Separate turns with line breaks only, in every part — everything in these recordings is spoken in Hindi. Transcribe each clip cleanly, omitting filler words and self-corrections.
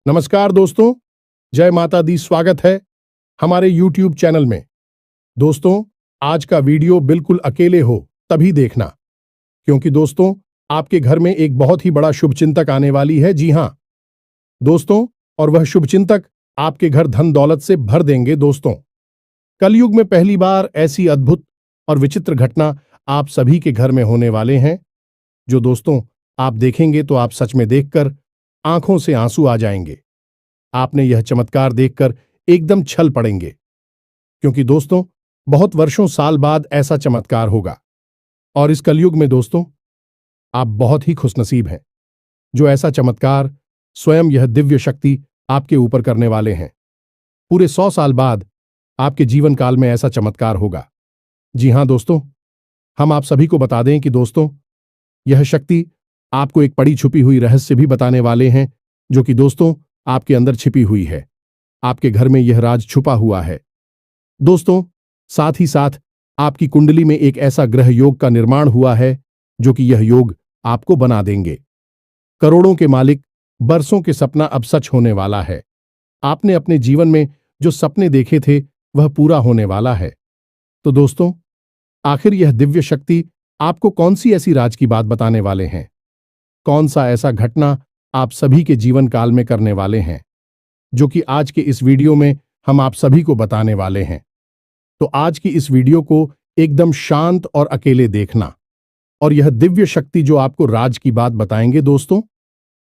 नमस्कार दोस्तों, जय माता दी। स्वागत है हमारे YouTube चैनल में। दोस्तों, आज का वीडियो बिल्कुल अकेले हो तभी देखना, क्योंकि दोस्तों आपके घर में एक बहुत ही बड़ा शुभचिंतक आने वाली है। जी हां दोस्तों, और वह शुभचिंतक आपके घर धन दौलत से भर देंगे। दोस्तों, कलयुग में पहली बार ऐसी अद्भुत और विचित्र घटना आप सभी के घर में होने वाले हैं, जो दोस्तों आप देखेंगे तो आप सच में देखकर आंखों से आंसू आ जाएंगे। आपने यह चमत्कार देखकर एकदम छल पड़ेंगे, क्योंकि दोस्तों बहुत वर्षों साल बाद ऐसा चमत्कार होगा। और इस कलयुग में दोस्तों आप बहुत ही खुशनसीब हैं, जो ऐसा चमत्कार स्वयं यह दिव्य शक्ति आपके ऊपर करने वाले हैं। पूरे 100 साल बाद आपके जीवन काल में ऐसा चमत्कार होगा। जी हां दोस्तों, हम आप सभी को बता दें कि दोस्तों यह शक्ति आपको एक पड़ी छुपी हुई रहस्य भी बताने वाले हैं, जो कि दोस्तों आपके अंदर छिपी हुई है। आपके घर में यह राज छुपा हुआ है। दोस्तों, साथ ही साथ आपकी कुंडली में एक ऐसा ग्रह योग का निर्माण हुआ है, जो कि यह योग आपको बना देंगे करोड़ों के मालिक। बरसों के सपना अब सच होने वाला है। आपने अपने जीवन में जो सपने देखे थे वह पूरा होने वाला है। तो दोस्तों, आखिर यह दिव्य शक्ति आपको कौन सी ऐसी राज की बात बताने वाले हैं? कौन सा ऐसा घटना आप सभी के जीवन काल में करने वाले हैं, जो कि आज के इस वीडियो में हम आप सभी को बताने वाले हैं। तो आज की इस वीडियो को एकदम शांत और अकेले देखना, और यह दिव्य शक्ति जो आपको राज की बात बताएंगे दोस्तों,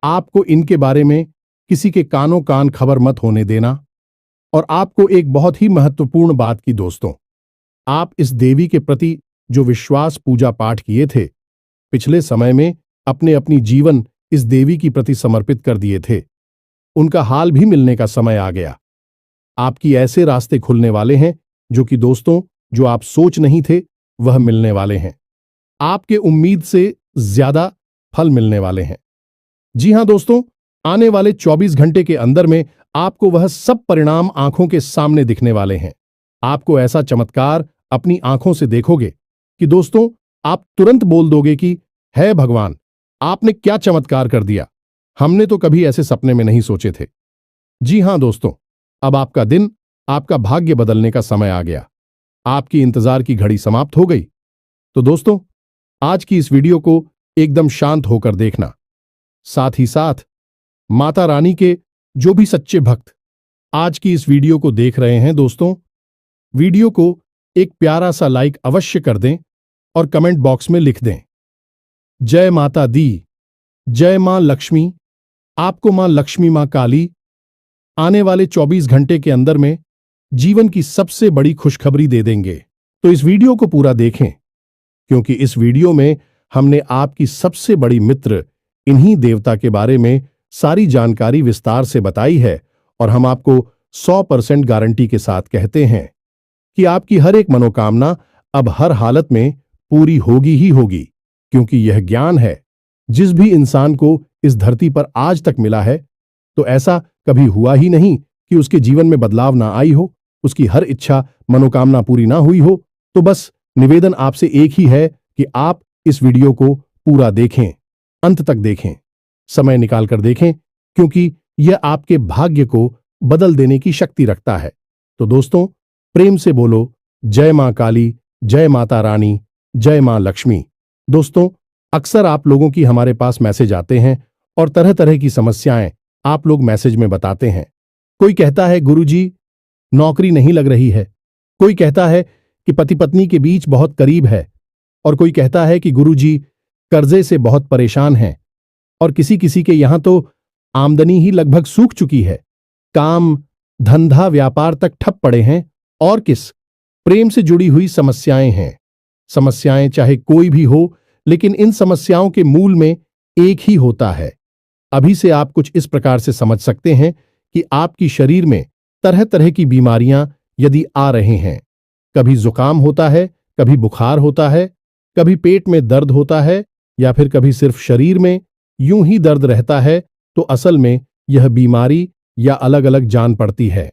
आपको इनके बारे में किसी के कानों कान खबर मत होने देना। और आपको एक बहुत ही महत्वपूर्ण बात की दोस्तों, आप इस देवी के प्रति जो विश्वास पूजा पाठ किए थे पिछले समय में, अपने अपनी जीवन इस देवी की प्रति समर्पित कर दिए थे, उनका हाल भी मिलने का समय आ गया। आपकी ऐसे रास्ते खुलने वाले हैं जो कि दोस्तों जो आप सोच नहीं थे वह मिलने वाले हैं। आपके उम्मीद से ज्यादा फल मिलने वाले हैं। जी हां दोस्तों, आने वाले 24 घंटे के अंदर में आपको वह सब परिणाम आंखों के सामने दिखने वाले हैं। आपको ऐसा चमत्कार अपनी आंखों से देखोगे कि दोस्तों आप तुरंत बोल दोगे कि हे भगवान, आपने क्या चमत्कार कर दिया। हमने तो कभी ऐसे सपने में नहीं सोचे थे। जी हां दोस्तों, अब आपका दिन, आपका भाग्य बदलने का समय आ गया। आपकी इंतजार की घड़ी समाप्त हो गई। तो दोस्तों आज की इस वीडियो को एकदम शांत होकर देखना। साथ ही साथ माता रानी के जो भी सच्चे भक्त आज की इस वीडियो को देख रहे हैं दोस्तों, वीडियो को एक प्यारा सा लाइक अवश्य कर दें और कमेंट बॉक्स में लिख दें, जय माता दी, जय मां लक्ष्मी। आपको मां लक्ष्मी, मां काली आने वाले 24 घंटे के अंदर में जीवन की सबसे बड़ी खुशखबरी दे देंगे। तो इस वीडियो को पूरा देखें, क्योंकि इस वीडियो में हमने आपकी सबसे बड़ी मित्र इन्हीं देवता के बारे में सारी जानकारी विस्तार से बताई है। और हम आपको 100% गारंटी के साथ कहते हैं कि आपकी हर एक मनोकामना अब हर हालत में पूरी होगी ही होगी, क्योंकि यह ज्ञान है जिस भी इंसान को इस धरती पर आज तक मिला है, तो ऐसा कभी हुआ ही नहीं कि उसके जीवन में बदलाव ना आई हो, उसकी हर इच्छा मनोकामना पूरी ना हुई हो। तो बस निवेदन आपसे एक ही है कि आप इस वीडियो को पूरा देखें, अंत तक देखें, समय निकालकर देखें, क्योंकि यह आपके भाग्य को बदल देने की शक्ति रखता है। तो दोस्तों प्रेम से बोलो, जय मां काली, जय माता रानी, जय मां लक्ष्मी। दोस्तों अक्सर आप लोगों की हमारे पास मैसेज आते हैं और तरह तरह की समस्याएं आप लोग मैसेज में बताते हैं। कोई कहता है गुरुजी नौकरी नहीं लग रही है, कोई कहता है कि पति पत्नी के बीच बहुत करीब है, और कोई कहता है कि गुरुजी कर्जे से बहुत परेशान हैं, और किसी किसी के यहां तो आमदनी ही लगभग सूख चुकी है, काम धंधा व्यापार तक ठप पड़े हैं, और किस प्रेम से जुड़ी हुई समस्याएं हैं। समस्याएं चाहे कोई भी हो, लेकिन इन समस्याओं के मूल में एक ही होता है। अभी से आप कुछ इस प्रकार से समझ सकते हैं कि आपकी शरीर में तरह तरह की बीमारियां यदि आ रहे हैं, कभी जुकाम होता है, कभी बुखार होता है, कभी पेट में दर्द होता है, या फिर कभी सिर्फ शरीर में यूं ही दर्द रहता है, तो असल में यह बीमारी या अलग अलग जान पड़ती है।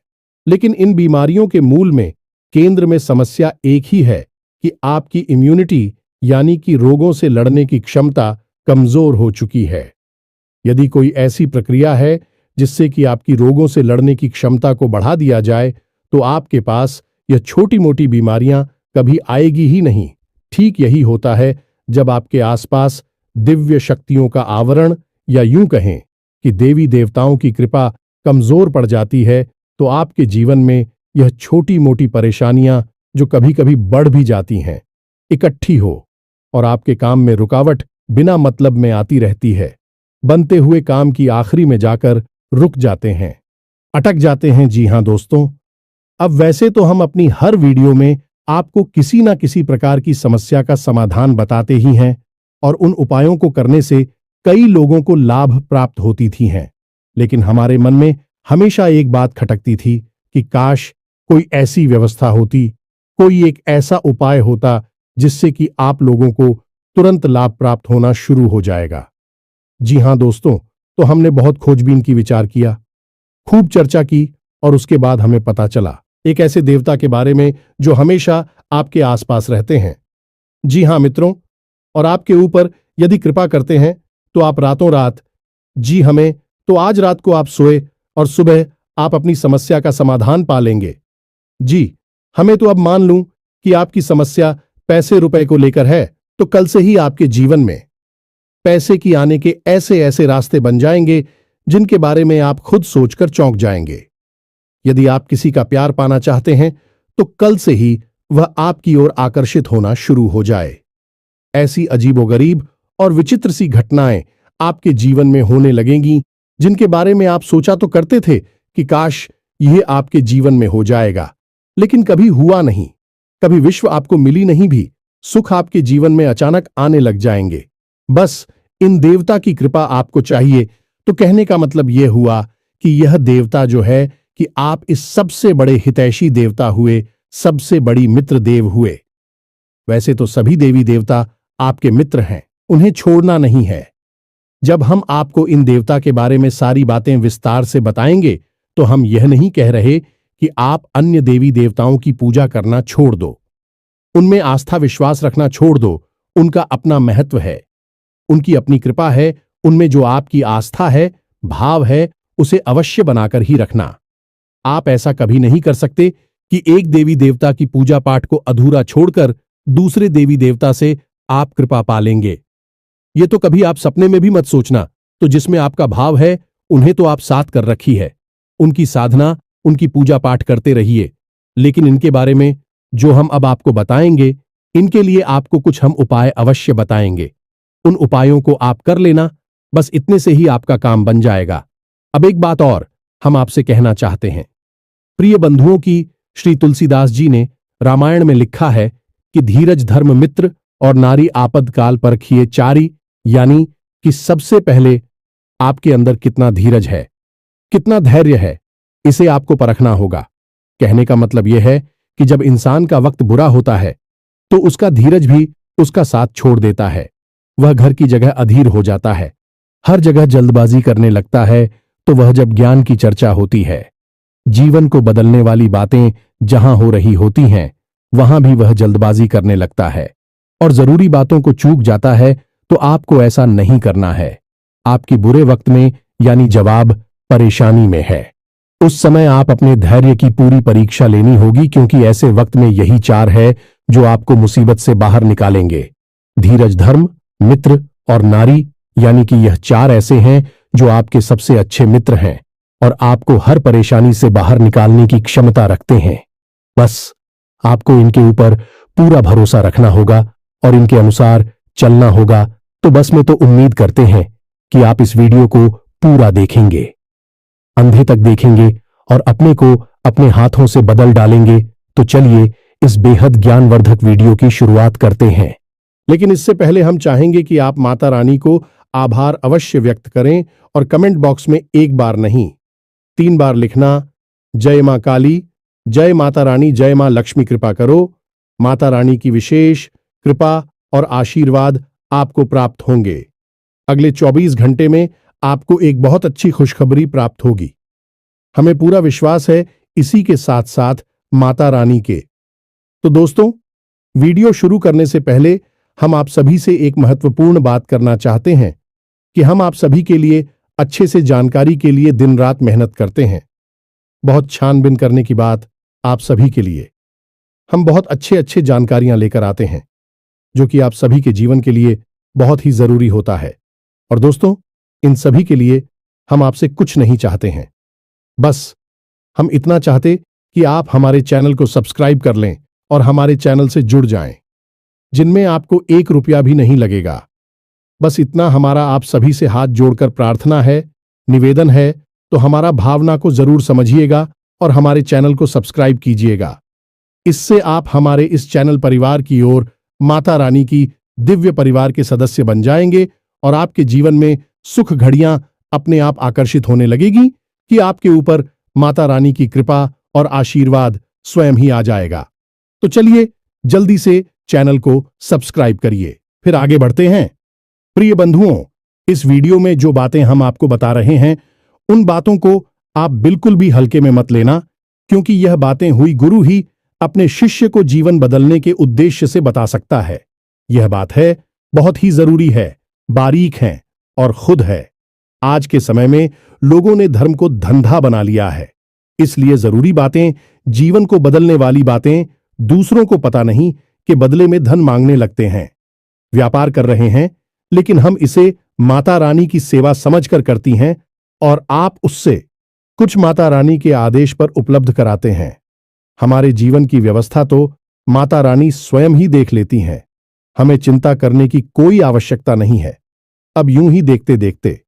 लेकिन इन बीमारियों के मूल में, केंद्र में समस्या एक ही है कि आपकी इम्यूनिटी यानी कि रोगों से लड़ने की क्षमता कमजोर हो चुकी है। यदि कोई ऐसी प्रक्रिया है जिससे कि आपकी रोगों से लड़ने की क्षमता को बढ़ा दिया जाए, तो आपके पास यह छोटी मोटी बीमारियां कभी आएगी ही नहीं। ठीक यही होता है जब आपके आसपास दिव्य शक्तियों का आवरण, या यूं कहें कि देवी देवताओं की कृपा कमजोर पड़ जाती है, तो आपके जीवन में यह छोटी मोटी परेशानियां, जो कभी कभी बढ़ भी जाती हैं, इकट्ठी हो और आपके काम में रुकावट बिना मतलब में आती रहती है। बनते हुए काम की आखिरी में जाकर रुक जाते हैं, अटक जाते हैं। जी हां दोस्तों, अब वैसे तो हम अपनी हर वीडियो में आपको किसी ना किसी प्रकार की समस्या का समाधान बताते ही हैं, और उन उपायों को करने से कई लोगों को लाभ प्राप्त होती थी हैं। लेकिन हमारे मन में हमेशा एक बात खटकती थी कि काश कोई ऐसी व्यवस्था होती, कोई एक ऐसा उपाय होता जिससे कि आप लोगों को तुरंत लाभ प्राप्त होना शुरू हो जाएगा। जी हां दोस्तों, तो हमने बहुत खोजबीन की, विचार किया, खूब चर्चा की, और उसके बाद हमें पता चला एक ऐसे देवता के बारे में जो हमेशा आपके आसपास रहते हैं। जी हां मित्रों, और आपके ऊपर यदि कृपा करते हैं तो आप रातों रात, जी हमें तो आज रात को आप सोए और सुबह आप अपनी समस्या का समाधान पा लेंगे। जी, हमें तो अब मान लूं कि आपकी समस्या पैसे रुपए को लेकर है, तो कल से ही आपके जीवन में पैसे की आने के ऐसे ऐसे रास्ते बन जाएंगे जिनके बारे में आप खुद सोचकर चौंक जाएंगे। यदि आप किसी का प्यार पाना चाहते हैं तो कल से ही वह आपकी ओर आकर्षित होना शुरू हो जाए। ऐसी अजीबोगरीब और विचित्र सी घटनाएं आपके जीवन में होने लगेंगी जिनके बारे में आप सोचा तो करते थे कि काश यह आपके जीवन में हो जाएगा, लेकिन कभी हुआ नहीं। कभी विश्व आपको मिली नहीं भी, सुख आपके जीवन में अचानक आने लग जाएंगे। बस इन देवता की कृपा आपको चाहिए। तो कहने का मतलब यह हुआ कि यह देवता जो है कि आप इस सबसे बड़े हितैषी देवता हुए, सबसे बड़ी मित्र देव हुए। वैसे तो सभी देवी देवता आपके मित्र हैं, उन्हें छोड़ना नहीं है। जब हम आपको इन देवता के बारे में सारी बातें विस्तार से बताएंगे तो हम यह नहीं कह रहे कि आप अन्य देवी देवताओं की पूजा करना छोड़ दो, उनमें आस्था विश्वास रखना छोड़ दो। उनका अपना महत्व है, उनकी अपनी कृपा है। उनमें जो आपकी आस्था है, भाव है, उसे अवश्य बनाकर ही रखना। आप ऐसा कभी नहीं कर सकते कि एक देवी देवता की पूजा पाठ को अधूरा छोड़कर दूसरे देवी देवता से आप कृपा पा लेंगे। ये तो कभी आप सपने में भी मत सोचना। तो जिसमें आपका भाव है, उन्हें तो आप साथ कर रखी है, उनकी साधना, उनकी पूजा पाठ करते रहिए। लेकिन इनके बारे में जो हम अब आपको बताएंगे, इनके लिए आपको कुछ हम उपाय अवश्य बताएंगे। उन उपायों को आप कर लेना, बस इतने से ही आपका काम बन जाएगा। अब एक बात और हम आपसे कहना चाहते हैं। प्रिय बंधुओं की, श्री तुलसीदास जी ने रामायण में लिखा है कि धीरज धर्म मित्र और नारी आपद काल परखिए चारी, यानी कि सबसे पहले आपके अंदर कितना धीरज है, कितना धैर्य है, इसे आपको परखना होगा। कहने का मतलब यह है कि जब इंसान का वक्त बुरा होता है तो उसका धीरज भी उसका साथ छोड़ देता है। वह घर की जगह अधीर हो जाता है, हर जगह जल्दबाजी करने लगता है। तो वह जब ज्ञान की चर्चा होती है, जीवन को बदलने वाली बातें जहां हो रही होती हैं, वहां भी वह जल्दबाजी करने लगता है और जरूरी बातों को चूक जाता है। तो आपको ऐसा नहीं करना है। आपकी बुरे वक्त में, यानी जवाब परेशानी में है, उस समय आप अपने धैर्य की पूरी परीक्षा लेनी होगी, क्योंकि ऐसे वक्त में यही चार है जो आपको मुसीबत से बाहर निकालेंगे। धीरज धर्म मित्र और नारी, यानी कि यह चार ऐसे हैं जो आपके सबसे अच्छे मित्र हैं और आपको हर परेशानी से बाहर निकालने की क्षमता रखते हैं। बस आपको इनके ऊपर पूरा भरोसा रखना होगा और इनके अनुसार चलना होगा। तो बस मैं तो उम्मीद करते हैं कि आप इस वीडियो को पूरा देखेंगे, अंधे तक देखेंगे और अपने को अपने हाथों से बदल डालेंगे। तो चलिए इस बेहद ज्ञानवर्धक वीडियो की शुरुआत करते हैं। लेकिन इससे पहले हम चाहेंगे कि आप माता रानी को आभार अवश्य व्यक्त करें और कमेंट बॉक्स में एक बार नहीं 3 बार लिखना, जय मां काली, जय माता रानी, जय मां लक्ष्मी कृपा करो। माता रानी की विशेष कृपा और आशीर्वाद आपको प्राप्त होंगे। अगले 24 घंटे में आपको एक बहुत अच्छी खुशखबरी प्राप्त होगी। हमें पूरा विश्वास है इसी के साथ साथ माता रानी के। तो दोस्तों, वीडियो शुरू करने से पहले हम आप सभी से एक महत्वपूर्ण बात करना चाहते हैं कि हम आप सभी के लिए अच्छे से जानकारी के लिए दिन रात मेहनत करते हैं। बहुत छानबीन करने की बात आप सभी के लिए। हम बहुत अच्छे अच्छे जानकारियां लेकर आते हैं जो कि आप सभी के जीवन के लिए बहुत ही जरूरी होता है। और दोस्तों, इन सभी के लिए हम आपसे कुछ नहीं चाहते हैं, बस हम इतना चाहते कि आप हमारे चैनल को सब्सक्राइब कर लें और हमारे चैनल से जुड़ जाएं, जिनमें आपको 1 रुपया भी नहीं लगेगा। बस इतना हमारा आप सभी से हाथ जोड़कर प्रार्थना है, निवेदन है। तो हमारा भावना को जरूर समझिएगा और हमारे चैनल को सब्सक्राइब कीजिएगा। इससे आप हमारे इस चैनल परिवार की ओर माता रानी की दिव्य परिवार के सदस्य बन जाएंगे और आपके जीवन में सुख घड़ियां अपने आप आकर्षित होने लगेगी कि आपके ऊपर माता रानी की कृपा और आशीर्वाद स्वयं ही आ जाएगा। तो चलिए जल्दी से चैनल को सब्सक्राइब करिए, फिर आगे बढ़ते हैं। प्रिय बंधुओं, इस वीडियो में जो बातें हम आपको बता रहे हैं उन बातों को आप बिल्कुल भी हल्के में मत लेना, क्योंकि यह बातें हुई गुरु ही अपने शिष्य को जीवन बदलने के उद्देश्य से बता सकता है। यह बात है, बहुत ही जरूरी है, बारीक है और खुद है। आज के समय में लोगों ने धर्म को धंधा बना लिया है, इसलिए जरूरी बातें, जीवन को बदलने वाली बातें दूसरों को पता नहीं कि बदले में धन मांगने लगते हैं। व्यापार कर रहे हैं, लेकिन हम इसे माता रानी की सेवा समझकर करती हैं और आप उससे कुछ माता रानी के आदेश पर उपलब्ध कराते हैं। हमारे जीवन की व्यवस्था तो माता रानी स्वयं ही देख लेती हैं, हमें चिंता करने की कोई आवश्यकता नहीं है। अब यूं ही देखते देखते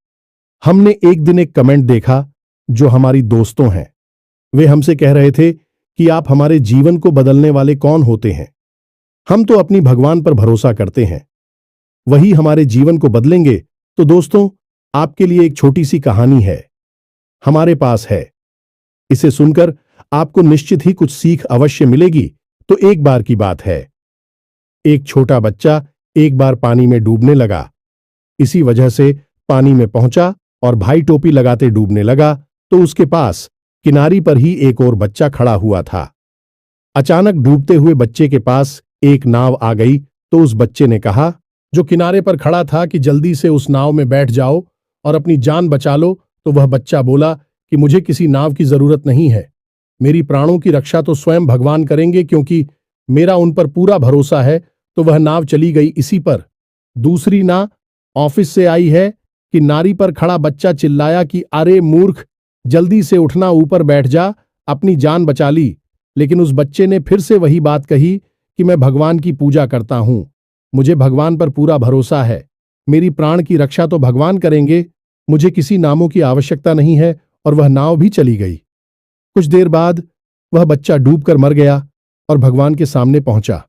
हमने एक दिन एक कमेंट देखा जो हमारी दोस्तों हैं। वे हमसे कह रहे थे कि आप हमारे जीवन को बदलने वाले कौन होते हैं? हम तो अपनी भगवान पर भरोसा करते हैं, वही हमारे जीवन को बदलेंगे। तो दोस्तों, आपके लिए एक छोटी सी कहानी है, हमारे पास है। इसे सुनकर आपको निश्चित ही कुछ सीख अवश्य मिलेगी। तो एक बार की बात है, एक छोटा बच्चा एक बार पानी में डूबने लगा। इसी वजह से पानी में पहुंचा और भाई टोपी लगाते डूबने लगा तो उसके पास किनारी पर ही एक और बच्चा खड़ा हुआ था। अचानक डूबते हुए बच्चे के पास एक नाव आ गई तो उस बच्चे ने कहा, जो किनारे पर खड़ा था, कि जल्दी से उस नाव में बैठ जाओ और अपनी जान बचा लो। तो वह बच्चा बोला कि मुझे किसी नाव की जरूरत नहीं है, मेरी प्राणों की रक्षा तो स्वयं भगवान करेंगे, क्योंकि मेरा उन पर पूरा भरोसा है। तो वह नाव चली गई इसी पर। दूसरी ना ऑफिस से आई है कि नारी पर खड़ा बच्चा चिल्लाया कि अरे मूर्ख, जल्दी से उठना, ऊपर बैठ जा, अपनी जान बचा ली। लेकिन उस बच्चे ने फिर से वही बात कही कि मैं भगवान की पूजा करता हूं, मुझे भगवान पर पूरा भरोसा है, मेरी प्राण की रक्षा तो भगवान करेंगे, मुझे किसी नामों की आवश्यकता नहीं है। और वह नाव भी चली गई। कुछ देर बाद वह बच्चा डूबकर मर गया और भगवान के सामने पहुंचा।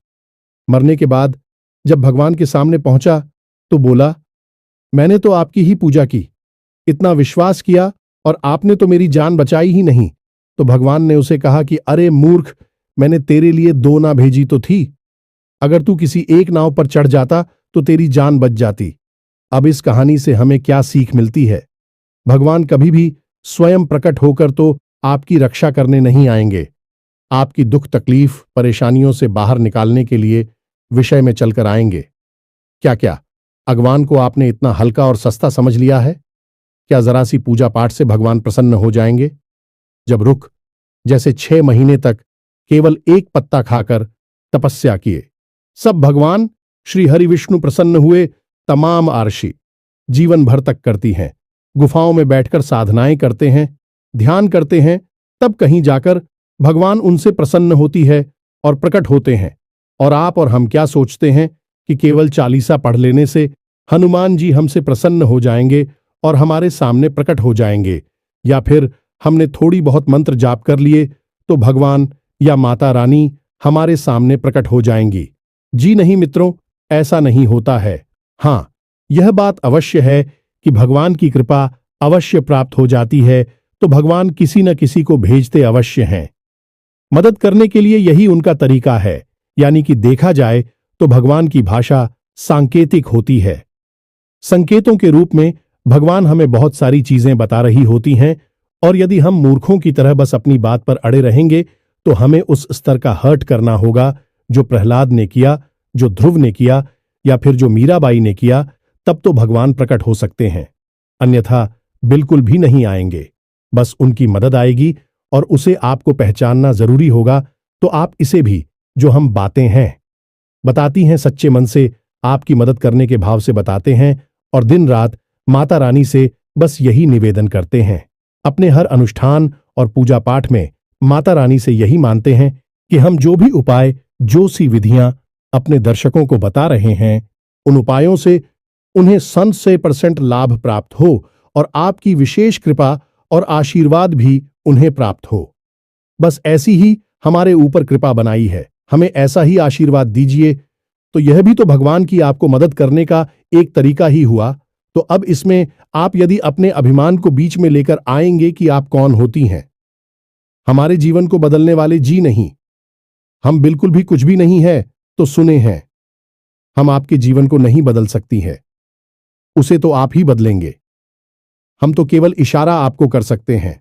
मरने के बाद जब भगवान के सामने पहुंचा तो बोला, मैंने तो आपकी ही पूजा की, इतना विश्वास किया, और आपने तो मेरी जान बचाई ही नहीं। तो भगवान ने उसे कहा कि अरे मूर्ख, मैंने तेरे लिए 2 नाव भेजी तो थी, अगर तू किसी एक नाव पर चढ़ जाता तो तेरी जान बच जाती। अब इस कहानी से हमें क्या सीख मिलती है? भगवान कभी भी स्वयं प्रकट होकर तो आपकी रक्षा करने नहीं आएंगे, आपकी दुख तकलीफ परेशानियों से बाहर निकालने के लिए विषय में चलकर आएंगे। क्या भगवान को आपने इतना हल्का और सस्ता समझ लिया है? क्या जरा सी पूजा पाठ से भगवान प्रसन्न हो जाएंगे? जब रुख जैसे 6 महीने तक केवल एक पत्ता खाकर तपस्या किए, सब भगवान श्री हरि विष्णु प्रसन्न हुए। तमाम आरशी जीवन भर तक करती हैं, गुफाओं में बैठकर साधनाएं करते हैं, ध्यान करते हैं, तब कहीं जाकर भगवान उनसे प्रसन्न होती है और प्रकट होते हैं। और आप और हम क्या सोचते हैं कि केवल 40 पढ़ लेने से हनुमान जी हमसे प्रसन्न हो जाएंगे और हमारे सामने प्रकट हो जाएंगे, या फिर हमने थोड़ी बहुत मंत्र जाप कर लिए तो भगवान या माता रानी हमारे सामने प्रकट हो जाएंगी? जी नहीं मित्रों, ऐसा नहीं होता है। हाँ, यह बात अवश्य है कि भगवान की कृपा अवश्य प्राप्त हो जाती है तो भगवान किसी न किसी को भेजते अवश्य हैं। मदद करने के लिए यही उनका तरीका है, यानी कि देखा जाए तो भगवान की भाषा सांकेतिक होती है। संकेतों के रूप में भगवान हमें बहुत सारी चीजें बता रही होती हैं, और यदि हम मूर्खों की तरह बस अपनी बात पर अड़े रहेंगे तो हमें उस स्तर का हर्ट करना होगा जो प्रहलाद ने किया, जो ध्रुव ने किया, या फिर जो मीराबाई ने किया। तब तो भगवान प्रकट हो सकते हैं, अन्यथा बिल्कुल भी नहीं आएंगे। बस उनकी मदद आएगी और उसे आपको पहचानना जरूरी होगा। तो आप इसे भी, जो हम बातें हैं बताती हैं, सच्चे मन से आपकी मदद करने के भाव से बताते हैं और दिन रात माता रानी से बस यही निवेदन करते हैं। अपने हर अनुष्ठान और पूजा पाठ में माता रानी से यही मानते हैं कि हम जो भी उपाय, जो सी विधियां अपने दर्शकों को बता रहे हैं, उन उपायों से उन्हें 100% लाभ प्राप्त हो और आपकी विशेष कृपा और आशीर्वाद भी उन्हें प्राप्त हो। बस ऐसी ही हमारे ऊपर कृपा बनाई है, हमें ऐसा ही आशीर्वाद दीजिए। तो यह भी तो भगवान की आपको मदद करने का एक तरीका ही हुआ। तो अब इसमें आप यदि अपने अभिमान को बीच में लेकर आएंगे कि आप कौन होती हैं, हमारे जीवन को बदलने वाले जी नहीं, हम बिल्कुल भी कुछ भी नहीं है, तो सुने हैं, हम आपके जीवन को नहीं बदल सकती है, उसे तो आप ही बदलेंगे। हम तो केवल इशारा आपको कर सकते हैं,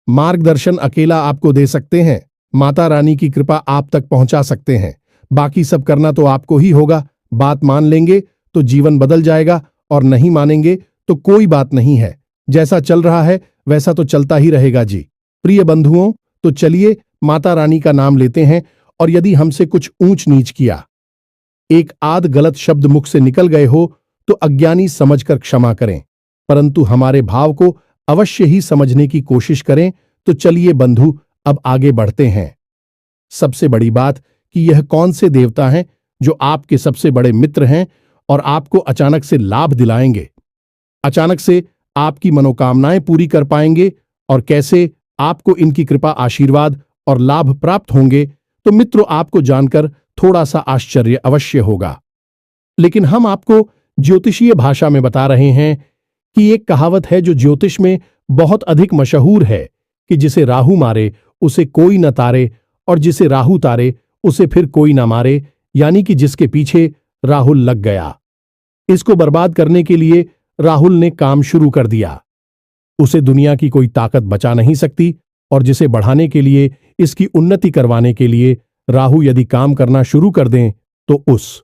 मार्गदर्शन अकेला आपको दे सकते हैं, माता रानी की कृपा आप तक पहुंचा सकते हैं। बाकी सब करना तो आपको ही होगा। बात मान लेंगे तो जीवन बदल जाएगा और नहीं मानेंगे तो कोई बात नहीं है। जैसा चल रहा है वैसा तो चलता ही रहेगा जी। प्रिय बंधुओं, तो चलिए माता रानी का नाम लेते हैं और यदि हमसे कुछ ऊंच नीच किया, एक आध गलत शब्द मुख से निकल गए हो तो अज्ञानी समझकर क्षमा करें, परंतु हमारे भाव को अवश्य ही समझने की कोशिश करें। तो चलिए बंधु, अब आगे बढ़ते हैं। सबसे बड़ी बात कि यह कौन से देवता हैं जो आपके सबसे बड़े मित्र हैं और आपको अचानक से लाभ दिलाएंगे, अचानक से आपकी मनोकामनाएं पूरी कर पाएंगे, और कैसे आपको इनकी कृपा, आशीर्वाद और लाभ प्राप्त होंगे। तो मित्रों, आपको जानकर थोड़ा सा आश्चर्य अवश्य होगा, लेकिन हम आपको ज्योतिषीय भाषा में बता रहे हैं कि एक कहावत है जो ज्योतिष में बहुत अधिक मशहूर है कि जिसे राहु मारे उसे कोई न तारे, और जिसे राहु तारे उसे फिर कोई ना मारे, यानी कि जिसके पीछे राहुल लग गया, इसको बर्बाद करने के लिए राहुल ने काम शुरू कर दिया, उसे दुनिया की कोई ताकत बचा नहीं सकती। और जिसे बढ़ाने के लिए, इसकी उन्नति करवाने के लिए राहु यदि काम करना शुरू कर दें तो उस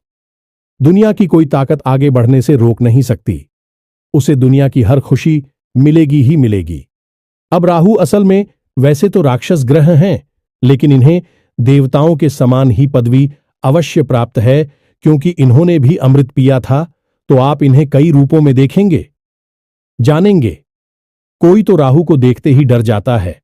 दुनिया की कोई ताकत आगे बढ़ने से रोक नहीं सकती, उसे दुनिया की हर खुशी मिलेगी ही मिलेगी। अब राहु असल में वैसे तो राक्षस ग्रह हैं, लेकिन इन्हें देवताओं के समान ही पदवी अवश्य प्राप्त है, क्योंकि इन्होंने भी अमृत पिया था। तो आप इन्हें कई रूपों में देखेंगे, जानेंगे। कोई तो राहु को देखते ही डर जाता है।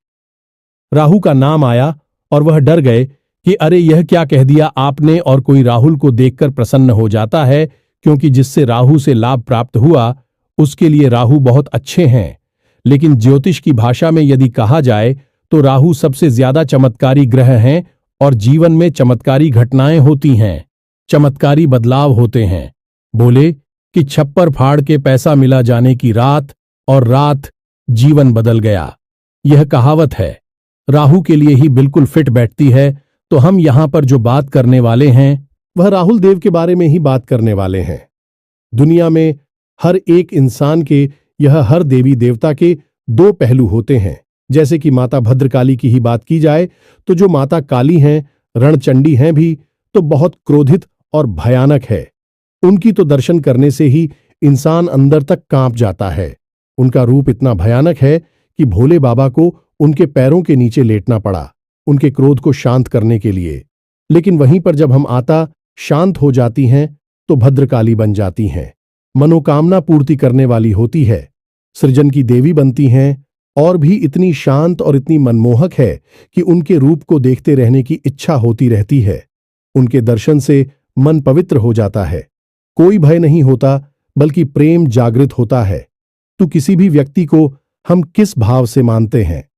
राहु का नाम आया और वह डर गए कि अरे यह क्या कह दिया आपने, और कोई राहुल को देखकर प्रसन्न हो जाता है, क्योंकि जिससे राहु से लाभ प्राप्त हुआ उसके लिए राहु बहुत अच्छे हैं। लेकिन ज्योतिष की भाषा में यदि कहा जाए तो राहु सबसे ज्यादा चमत्कारी ग्रह हैं और जीवन में चमत्कारी घटनाएं होती हैं, चमत्कारी बदलाव होते हैं। बोले कि छप्पर फाड़ के पैसा मिला जाने की रात, और रात जीवन बदल गया। यह कहावत है, राहु के लिए ही बिल्कुल फिट बैठती है। तो हम यहां पर जो बात करने वाले हैं वह राहुल देव के बारे में ही बात करने वाले हैं। दुनिया में हर एक इंसान के, यह हर देवी देवता के दो पहलू होते हैं। जैसे कि माता भद्रकाली की ही बात की जाए तो जो माता काली हैं, रणचंडी हैं भी, तो बहुत क्रोधित और भयानक है। उनकी तो दर्शन करने से ही इंसान अंदर तक कांप जाता है। उनका रूप इतना भयानक है कि भोले बाबा को उनके पैरों के नीचे लेटना पड़ा उनके क्रोध को शांत करने के लिए। लेकिन वहीं पर जब हम आता शांत हो जाती हैं तो भद्रकाली बन जाती हैं, मनोकामना पूर्ति करने वाली होती है, सृजन की देवी बनती हैं, और भी इतनी शांत और इतनी मनमोहक है कि उनके रूप को देखते रहने की इच्छा होती रहती है। उनके दर्शन से मन पवित्र हो जाता है, कोई भय नहीं होता बल्कि प्रेम जागृत होता है। तो किसी भी व्यक्ति को हम किस भाव से मानते हैं,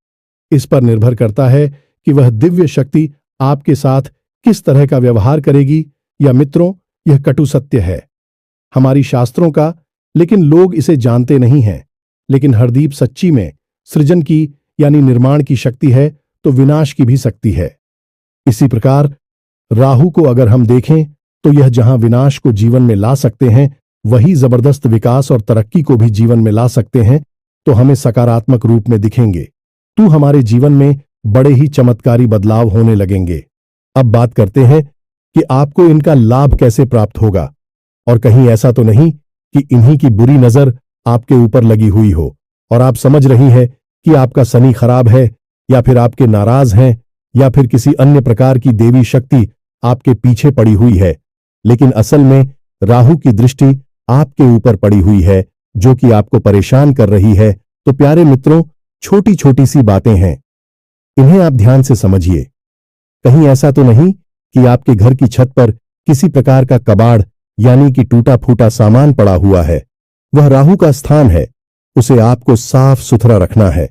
इस पर निर्भर करता है कि वह दिव्य शक्ति आपके साथ किस तरह का व्यवहार करेगी। या मित्रों, यह कटु सत्य है हमारी शास्त्रों का, लेकिन लोग इसे जानते नहीं हैं। लेकिन हरदीप सच्ची में सृजन की यानी निर्माण की शक्ति है तो विनाश की भी शक्ति है। इसी प्रकार राहु को अगर हम देखें तो यह जहां विनाश को जीवन में ला सकते हैं, वही जबरदस्त विकास और तरक्की को भी जीवन में ला सकते हैं। तो हमें सकारात्मक रूप में दिखेंगे, तो हमारे जीवन में बड़े ही चमत्कारी बदलाव होने लगेंगे। अब बात करते हैं कि आपको इनका लाभ कैसे प्राप्त होगा, और कहीं ऐसा तो नहीं कि इन्हीं की बुरी नजर आपके ऊपर लगी हुई हो। और आप समझ रही हैं कि आपका शनि खराब है, या फिर आपके नाराज हैं, या फिर किसी अन्य प्रकार की देवी शक्ति आपके पीछे पड़ी हुई है। लेकिन असल में राहु की दृष्टि आपके ऊपर पड़ी हुई है, जो कि आपको परेशान कर रही है। तो प्यारे मित्रों, छोटी छोटी सी बातें हैं, इन्हें आप ध्यान से समझिए। कहीं ऐसा तो नहीं कि आपके घर की छत पर किसी प्रकार का कबाड़ यानी कि टूटा फूटा सामान पड़ा हुआ है। वह राहु का स्थान है, उसे आपको साफ सुथरा रखना है।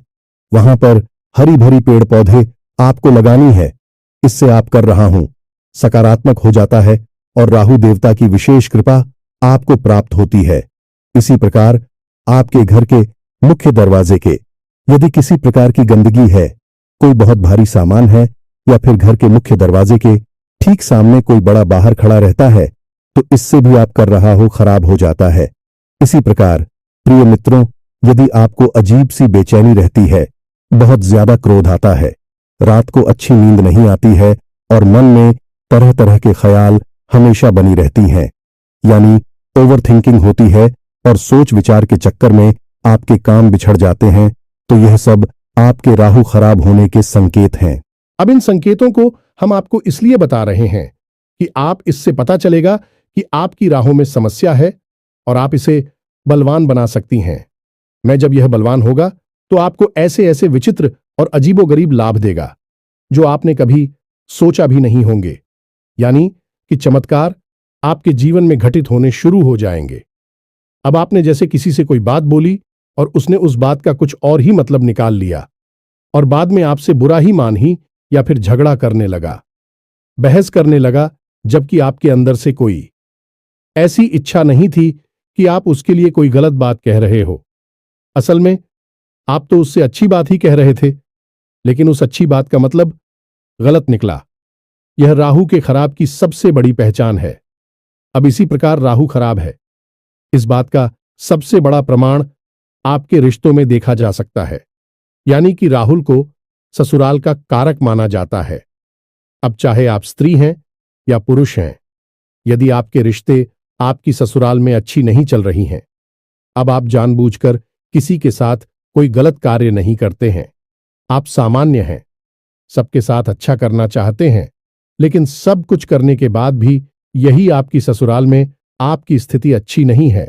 वहां पर हरी भरी पेड़ पौधे आपको लगानी है। इससे आप कर रहा हूं सकारात्मक हो जाता है और राहु देवता की विशेष कृपा आपको प्राप्त होती है। इसी प्रकार आपके घर के मुख्य दरवाजे के यदि किसी प्रकार की गंदगी है, कोई बहुत भारी सामान है, या फिर घर के मुख्य दरवाजे के ठीक सामने कोई बड़ा बाहर खड़ा रहता है, तो इससे भी आप कर रहा हो खराब हो जाता है। इसी प्रकार प्रिय मित्रों, यदि आपको अजीब सी बेचैनी रहती है, बहुत ज्यादा क्रोध आता है, रात को अच्छी नींद नहीं आती है और मन में तरह तरह के ख्याल हमेशा बनी रहती हैं, यानी ओवर थिंकिंग होती है और सोच विचार के चक्कर में आपके काम बिछड़ जाते हैं, तो यह सब आपके राहु खराब होने के संकेत हैं। अब इन संकेतों को हम आपको इसलिए बता रहे हैं कि आप इससे पता चलेगा कि आपकी राहों में समस्या है और आप इसे बलवान बना सकती हैं। मैं जब यह बलवान होगा तो आपको ऐसे ऐसे विचित्र और अजीबोगरीब लाभ देगा जो आपने कभी सोचा भी नहीं होंगे, यानी कि चमत्कार आपके जीवन में घटित होने शुरू हो जाएंगे। अब आपने जैसे किसी से कोई बात बोली और उसने उस बात का कुछ और ही मतलब निकाल लिया और बाद में आपसे बुरा ही मान ही या फिर झगड़ा करने लगा, बहस करने लगा, जबकि आपके अंदर से कोई ऐसी इच्छा नहीं थी कि आप उसके लिए कोई गलत बात कह रहे हो। असल में आप तो उससे अच्छी बात ही कह रहे थे, लेकिन उस अच्छी बात का मतलब गलत निकला। यह राहु के खराब की सबसे बड़ी पहचान है। अब इसी प्रकार राहु खराब है, इस बात का सबसे बड़ा प्रमाण आपके रिश्तों में देखा जा सकता है, यानी कि राहुल को ससुराल का कारक माना जाता है। अब चाहे आप स्त्री हैं या पुरुष हैं, यदि आपके रिश्ते आपकी ससुराल में अच्छी नहीं चल रही हैं, अब आप जानबूझकर किसी के साथ कोई गलत कार्य नहीं करते हैं। आप सामान्य हैं, सबके साथ अच्छा करना चाहते हैं, लेकिन सब कुछ करने के बाद भी यही आपकी ससुराल में आपकी स्थिति अच्छी नहीं है,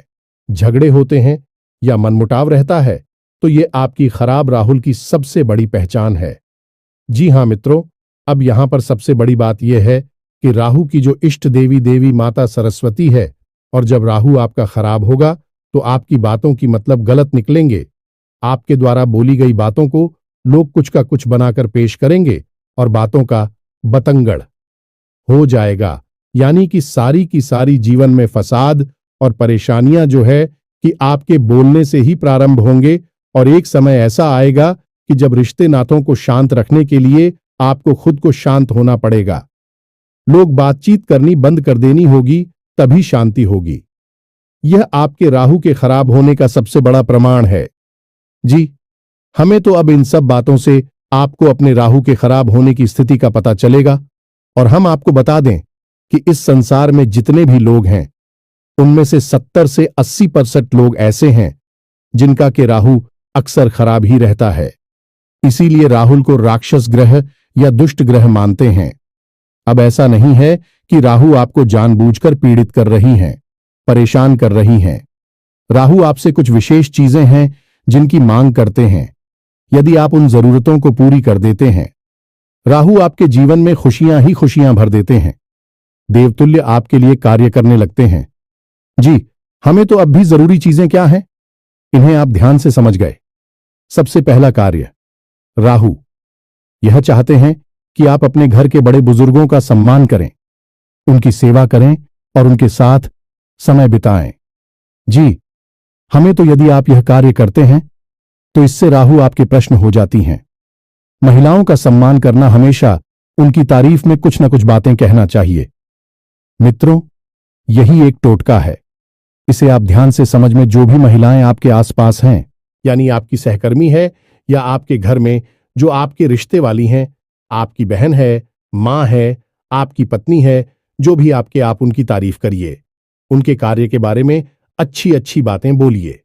झगड़े होते हैं या मनमुटाव रहता है, तो ये आपकी खराब राहुल की सबसे बड़ी पहचान है। जी हां मित्रों, अब यहां पर सबसे बड़ी बात यह है कि राहु की जो इष्ट देवी देवी माता सरस्वती है, और जब राहु आपका खराब होगा तो आपकी बातों की मतलब गलत निकलेंगे। आपके द्वारा बोली गई बातों को लोग कुछ का कुछ बनाकर पेश करेंगे और बातों का बतंगड़ हो जाएगा, यानी कि सारी की सारी जीवन में फसाद और परेशानियां जो है कि आपके बोलने से ही प्रारंभ होंगे, और एक समय ऐसा आएगा कि जब रिश्ते नातों को शांत रखने के लिए आपको खुद को शांत होना पड़ेगा। लोग बातचीत करनी बंद कर देनी होगी, तभी शांति होगी। यह आपके राहु के खराब होने का सबसे बड़ा प्रमाण है। जी, हमें तो अब इन सब बातों से आपको अपने राहु के खराब होने की स्थिति का पता चलेगा, और हम आपको बता दें कि इस संसार में जितने भी लोग हैं, उनमें से 70 से 80% लोग ऐसे हैं जिनका के राहु अक्सर खराब ही रहता है। इसीलिए राहुल को राक्षस ग्रह या दुष्ट ग्रह मानते हैं। अब ऐसा नहीं है कि राहु आपको जानबूझकर पीड़ित कर रही हैं, परेशान कर रही हैं। राहु आपसे कुछ विशेष चीजें हैं जिनकी मांग करते हैं। यदि आप उन जरूरतों को पूरी कर देते हैं, राहु आपके जीवन में खुशियां ही खुशियां भर देते हैं, देवतुल्य आपके लिए कार्य करने लगते हैं। जी, हमें तो अब भी जरूरी चीजें क्या हैं, इन्हें आप ध्यान से समझ गए। सबसे पहला कार्य, राहु यह चाहते हैं कि आप अपने घर के बड़े बुजुर्गों का सम्मान करें, उनकी सेवा करें और उनके साथ समय बिताएं। जी, हमें तो यदि आप यह कार्य करते हैं तो इससे राहु आपके प्रश्न हो जाती हैं। महिलाओं का सम्मान करना, हमेशा उनकी तारीफ में कुछ न कुछ बातें कहना चाहिए। मित्रों, यही एक टोटका है, इसे आप ध्यान से समझ में। जो भी महिलाएं आपके आसपास हैं, यानी आपकी सहकर्मी है या आपके घर में जो आपके रिश्ते वाली हैं, आपकी बहन है, मां है, आपकी पत्नी है, जो भी आपके, आप उनकी तारीफ करिए, उनके कार्य के बारे में अच्छी अच्छी बातें बोलिए।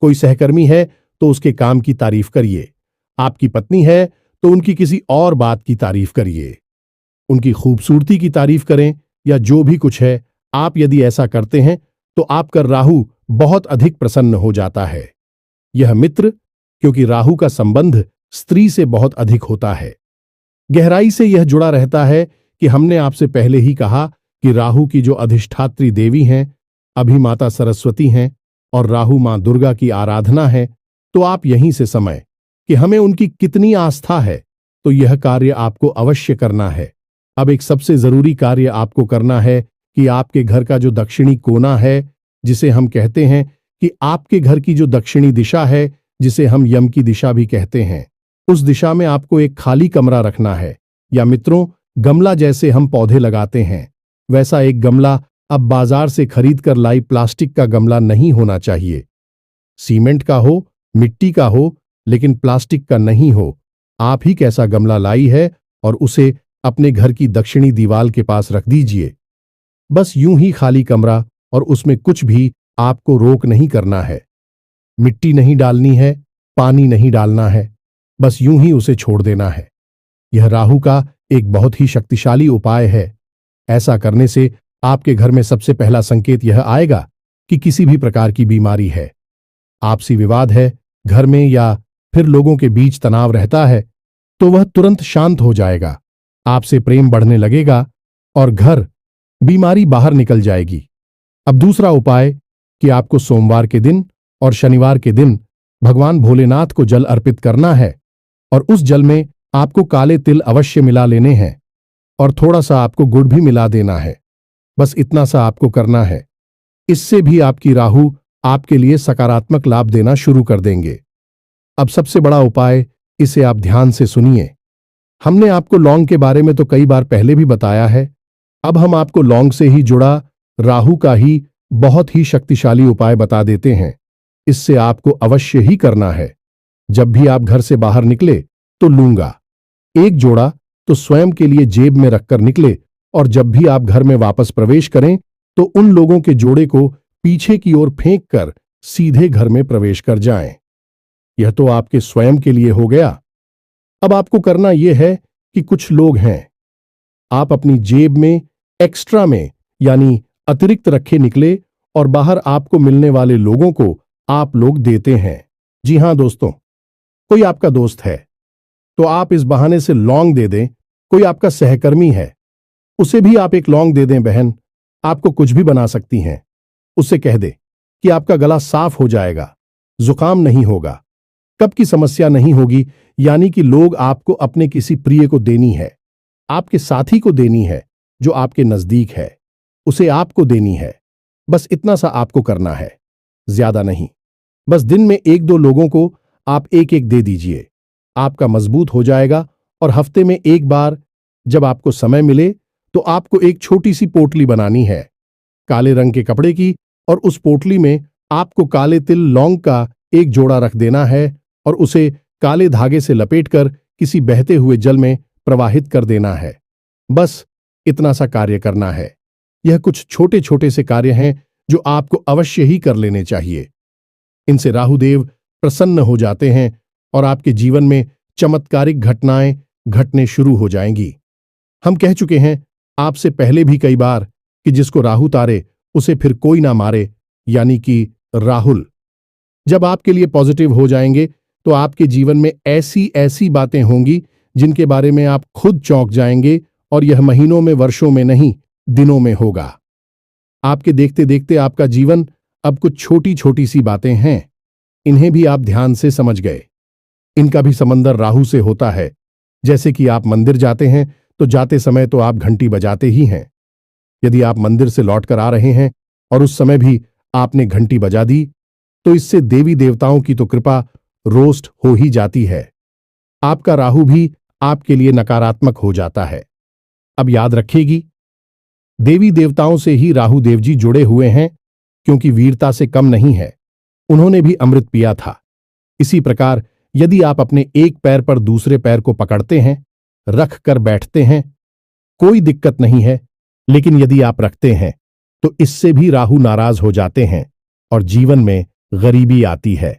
कोई सहकर्मी है तो उसके काम की तारीफ करिए। आपकी पत्नी है तो उनकी किसी और बात की तारीफ करिए। उनकी खूबसूरती की तारीफ करें या जो भी कुछ है, आप यदि ऐसा करते हैं तो आपका राहु बहुत अधिक प्रसन्न हो जाता है। यह मित्र, क्योंकि राहु का संबंध स्त्री से बहुत अधिक होता है, गहराई से यह जुड़ा रहता है कि हमने आपसे पहले ही कहा कि राहु की जो अधिष्ठात्री देवी हैं अभी माता सरस्वती हैं और राहु मां दुर्गा की आराधना है। तो आप यहीं से समय कि हमें उनकी कितनी आस्था है, तो यह कार्य आपको अवश्य करना है। अब एक सबसे जरूरी कार्य आपको करना है कि आपके घर का जो दक्षिणी कोना है, जिसे हम कहते हैं कि आपके घर की जो दक्षिणी दिशा है, जिसे हम यम की दिशा भी कहते हैं, उस दिशा में आपको एक खाली कमरा रखना है। या मित्रों, गमला जैसे हम पौधे लगाते हैं वैसा एक गमला अब बाजार से खरीद कर लाई प्लास्टिक का गमला नहीं होना चाहिए। सीमेंट का हो, मिट्टी का हो, लेकिन प्लास्टिक का नहीं हो। आप ही कैसा गमला लाई है और उसे अपने घर की दक्षिणी दीवार के पास रख दीजिए। बस यूं ही खाली कमरा, और उसमें कुछ भी आपको रोक नहीं करना है। मिट्टी नहीं डालनी है, पानी नहीं डालना है, बस यूं ही उसे छोड़ देना है। यह राहु का एक बहुत ही शक्तिशाली उपाय है। ऐसा करने से आपके घर में सबसे पहला संकेत यह आएगा कि किसी भी प्रकार की बीमारी है, आपसी विवाद है घर में, या फिर लोगों के बीच तनाव रहता है, तो वह तुरंत शांत हो जाएगा। आपसे प्रेम बढ़ने लगेगा और घर बीमारी बाहर निकल जाएगी। अब दूसरा उपाय कि आपको सोमवार के दिन और शनिवार के दिन भगवान भोलेनाथ को जल अर्पित करना है, और उस जल में आपको काले तिल अवश्य मिला लेने हैं और थोड़ा सा आपको गुड़ भी मिला देना है। बस इतना सा आपको करना है। इससे भी आपकी राहु आपके लिए सकारात्मक लाभ देना शुरू कर देंगे। अब सबसे बड़ा उपाय, इसे आप ध्यान से सुनिए। हमने आपको लौंग के बारे में तो कई बार पहले भी बताया है। अब हम आपको लौंग से ही जुड़ा राहु का ही बहुत ही शक्तिशाली उपाय बता देते हैं। इससे आपको अवश्य ही करना है। जब भी आप घर से बाहर निकले तो लूंगा एक जोड़ा तो स्वयं के लिए जेब में रखकर निकले, और जब भी आप घर में वापस प्रवेश करें तो उन लोगों के जोड़े को पीछे की ओर फेंक कर सीधे घर में प्रवेश कर जाएं। यह तो आपके स्वयं के लिए हो गया। अब आपको करना यह है कि कुछ लोग हैं, आप अपनी जेब में एक्स्ट्रा में यानी अतिरिक्त रखे निकले और बाहर आपको मिलने वाले लोगों को आप लोग देते हैं। जी हां दोस्तों, कोई आपका दोस्त है तो आप इस बहाने से लौंग दे दें। कोई आपका सहकर्मी है, उसे भी आप एक लौंग दे दें। बहन आपको कुछ भी बना सकती हैं। उससे कह दे कि आपका गला साफ हो जाएगा, जुकाम नहीं होगा, कब की समस्या नहीं होगी। यानी कि लोग आपको अपने किसी प्रिय को देनी है, आपके साथी को देनी है जो आपके नजदीक है, उसे आपको देनी है। बस इतना सा आपको करना है, ज्यादा नहीं। बस दिन में एक दो लोगों को आप एक एक दे दीजिए। आपका मजबूत हो जाएगा। और हफ्ते में एक बार जब आपको समय मिले तो आपको एक छोटी सी पोटली बनानी है काले रंग के कपड़े की, और उस पोटली में आपको काले तिल लौंग का एक जोड़ा रख देना है और उसे काले धागे से लपेटकर किसी बहते हुए जल में प्रवाहित कर देना है। बस इतना सा कार्य करना है। यह कुछ छोटे छोटे से कार्य हैं जो आपको अवश्य ही कर लेने चाहिए। इनसे राहुदेव प्रसन्न हो जाते हैं और आपके जीवन में चमत्कारिक घटनाएं घटने शुरू हो जाएंगी। हम कह चुके हैं आपसे पहले भी कई बार कि जिसको राहु तारे उसे फिर कोई ना मारे, यानी कि राहुल जब आपके लिए पॉजिटिव हो जाएंगे तो आपके जीवन में ऐसी ऐसी बातें होंगी जिनके बारे में आप खुद चौंक जाएंगे, और यह महीनों में, वर्षों में नहीं, दिनों में होगा। आपके देखते देखते आपका जीवन अब कुछ छोटी छोटी सी बातें हैं, इन्हें भी आप ध्यान से समझ गए। इनका भी समंदर राहु से होता है। जैसे कि आप मंदिर जाते हैं तो जाते समय तो आप घंटी बजाते ही हैं। यदि आप मंदिर से लौटकर आ रहे हैं और उस समय भी आपने घंटी बजा दी तो इससे देवी देवताओं की तो कृपा रोस्ट हो ही जाती है। आपका राहु भी आपके लिए नकारात्मक हो जाता है। अब याद रखिएगी, देवी देवताओं से ही राहु देव जी जुड़े हुए हैं, क्योंकि वीरता से कम नहीं है, उन्होंने भी अमृत पिया था। इसी प्रकार यदि आप अपने एक पैर पर दूसरे पैर को पकड़ते हैं, रख कर बैठते हैं, कोई दिक्कत नहीं है, लेकिन यदि आप रखते हैं तो इससे भी राहु नाराज हो जाते हैं और जीवन में गरीबी आती है।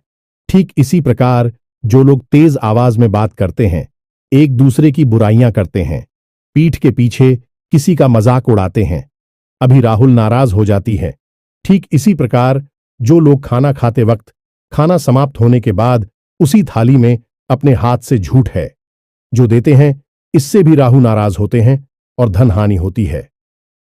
ठीक इसी प्रकार जो लोग तेज आवाज में बात करते हैं, एक दूसरे की बुराइयां करते हैं, पीठ के पीछे किसी का मजाक उड़ाते हैं, अभी राहुल नाराज हो जाती है। ठीक इसी प्रकार जो लोग खाना खाते वक्त खाना समाप्त होने के बाद उसी थाली में अपने हाथ से झूठ है जो देते हैं, इससे भी राहु नाराज होते हैं और धन हानि होती है।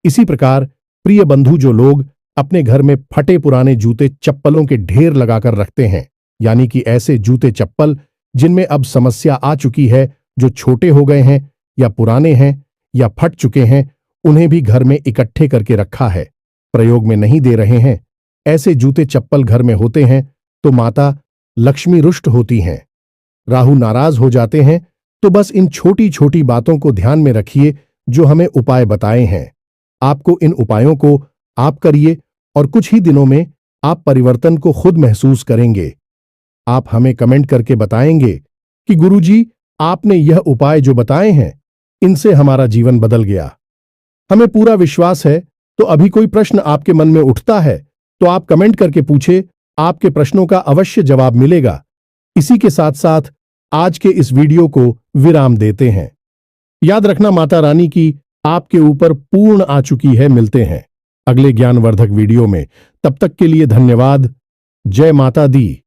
इसी प्रकार प्रिय बंधु जो लोग अपने घर में फटे पुराने जूते चप्पलों के ढेर लगाकर रखते हैं, यानी कि ऐसे जूते चप्पल जिनमें अब समस्या आ चुकी है, जो छोटे हो गए हैं या पुराने हैं या फट चुके हैं, उन्हें भी घर में इकट्ठे करके रखा है, प्रयोग में नहीं दे रहे हैं, ऐसे जूते चप्पल घर में होते हैं तो माता लक्ष्मी रुष्ट होती हैं, राहु नाराज हो जाते हैं। तो बस इन छोटी छोटी बातों को ध्यान में रखिए जो हमें उपाय बताए हैं। आपको इन उपायों को आप करिए और कुछ ही दिनों में आप परिवर्तन को खुद महसूस करेंगे। आप हमें कमेंट करके बताएंगे कि गुरुजी, आपने यह उपाय जो बताए हैं, इनसे हमारा जीवन बदल गया। हमें पूरा विश्वास है। तो अभी कोई प्रश्न आपके मन में उठता है तो आप कमेंट करके पूछे, आपके प्रश्नों का अवश्य जवाब मिलेगा। इसी के साथ साथ आज के इस वीडियो को विराम देते हैं। याद रखना, माता रानी की आपके ऊपर पूर्ण आ चुकी है। मिलते हैं अगले ज्ञानवर्धक वीडियो में। तब तक के लिए धन्यवाद। जय माता दी।